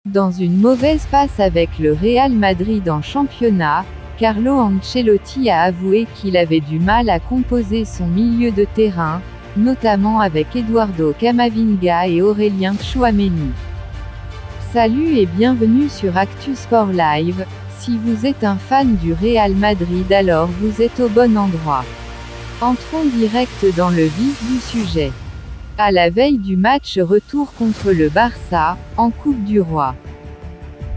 Dans une mauvaise passe avec le Real Madrid en championnat, Carlo Ancelotti a avoué qu'il avait du mal à composer son milieu de terrain, notamment avec Eduardo Camavinga et Aurélien Tchouaméni. Salut et bienvenue sur Actu Sport Live. Si vous êtes un fan du Real Madrid, alors vous êtes au bon endroit. Entrons direct dans le vif du sujet. À la veille du match retour contre le Barça, en Coupe du Roi.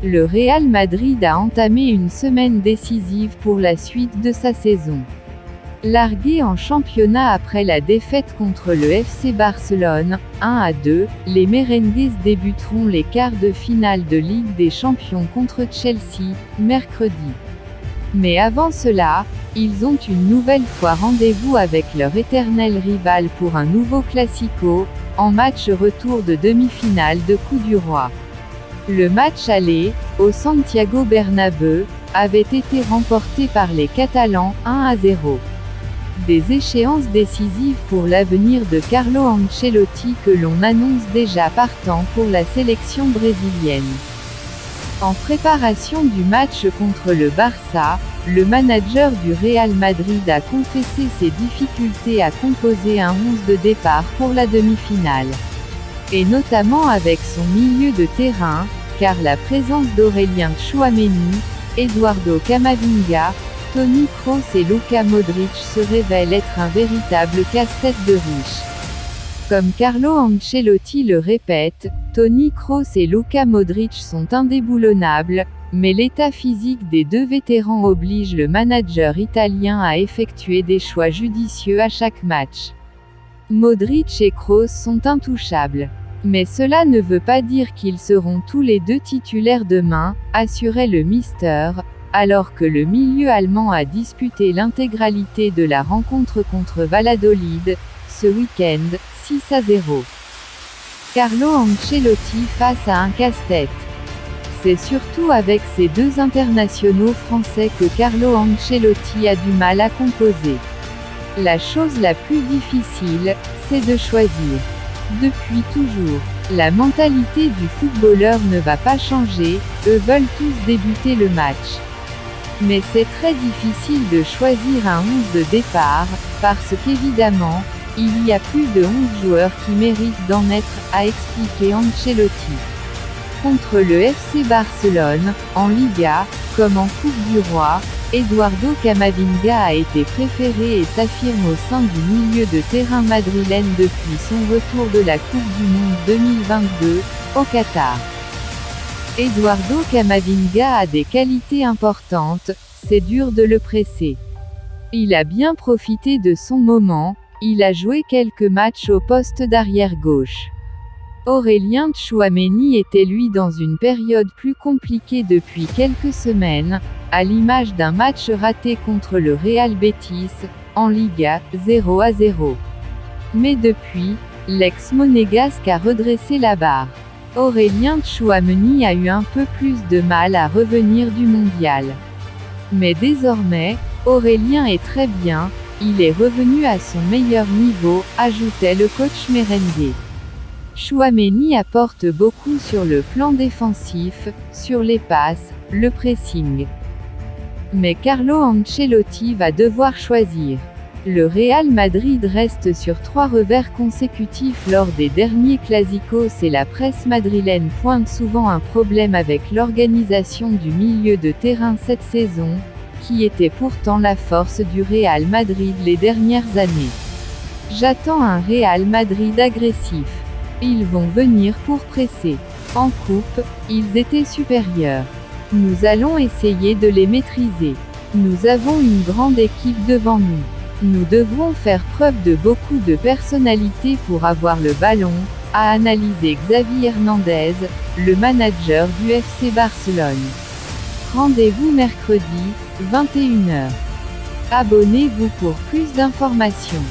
Le Real Madrid a entamé une semaine décisive pour la suite de sa saison. Largués en championnat après la défaite contre le FC Barcelone, 1-2, les Merengues débuteront les quarts de finale de Ligue des Champions contre Chelsea, mercredi. Mais avant cela, ils ont une nouvelle fois rendez-vous avec leur éternel rival pour un nouveau Classico, en match retour de demi-finale de Coupe du Roi. Le match aller, au Santiago Bernabéu, avait été remporté par les Catalans, 1-0. Des échéances décisives pour l'avenir de Carlo Ancelotti que l'on annonce déjà partant pour la sélection brésilienne. En préparation du match contre le Barça, le manager du Real Madrid a confessé ses difficultés à composer un 11 de départ pour la demi-finale. Et notamment avec son milieu de terrain, car la présence d'Aurélien Tchouaméni, Eduardo Camavinga, Toni Kroos et Luka Modric se révèle être un véritable casse-tête de riche. Comme Carlo Ancelotti le répète, Toni Kroos et Luka Modric sont indéboulonnables, mais l'état physique des deux vétérans oblige le manager italien à effectuer des choix judicieux à chaque match. Modric et Kroos sont intouchables. Mais cela ne veut pas dire qu'ils seront tous les deux titulaires demain, assurait le Mister, alors que le milieu allemand a disputé l'intégralité de la rencontre contre Valladolid, ce week-end, 6-0. Carlo Ancelotti face à un casse-tête. C'est surtout avec ces deux internationaux français que Carlo Ancelotti a du mal à composer. La chose la plus difficile, c'est de choisir. Depuis toujours, la mentalité du footballeur ne va pas changer, eux veulent tous débuter le match. Mais c'est très difficile de choisir un 11 de départ, parce qu'évidemment, il y a plus de 11 joueurs qui méritent d'en être, a expliqué Ancelotti. Contre le FC Barcelone, en Liga, comme en Coupe du Roi, Eduardo Camavinga a été préféré et s'affirme au sein du milieu de terrain madrilène depuis son retour de la Coupe du Monde 2022, au Qatar. Eduardo Camavinga a des qualités importantes, c'est dur de le presser. Il a bien profité de son moment, il a joué quelques matchs au poste d'arrière gauche. Aurélien Tchouaméni était lui dans une période plus compliquée depuis quelques semaines, à l'image d'un match raté contre le Real Betis, en Liga, 0-0. Mais depuis, l'ex-monégasque a redressé la barre. Aurélien Tchouaméni a eu un peu plus de mal à revenir du mondial. Mais désormais, Aurélien est très bien, il est revenu à son meilleur niveau, ajoutait le coach merengue. Tchouaméni apporte beaucoup sur le plan défensif, sur les passes, le pressing. Mais Carlo Ancelotti va devoir choisir. Le Real Madrid reste sur 3 revers consécutifs lors des derniers Clásicos et la presse madrilène pointe souvent un problème avec l'organisation du milieu de terrain cette saison, qui était pourtant la force du Real Madrid les dernières années. J'attends un Real Madrid agressif. Ils vont venir pour presser. En coupe, ils étaient supérieurs. Nous allons essayer de les maîtriser. Nous avons une grande équipe devant nous. Nous devrons faire preuve de beaucoup de personnalité pour avoir le ballon, a analysé Xavi Hernandez, le manager du FC Barcelone. Rendez-vous mercredi, 21 h. Abonnez-vous pour plus d'informations.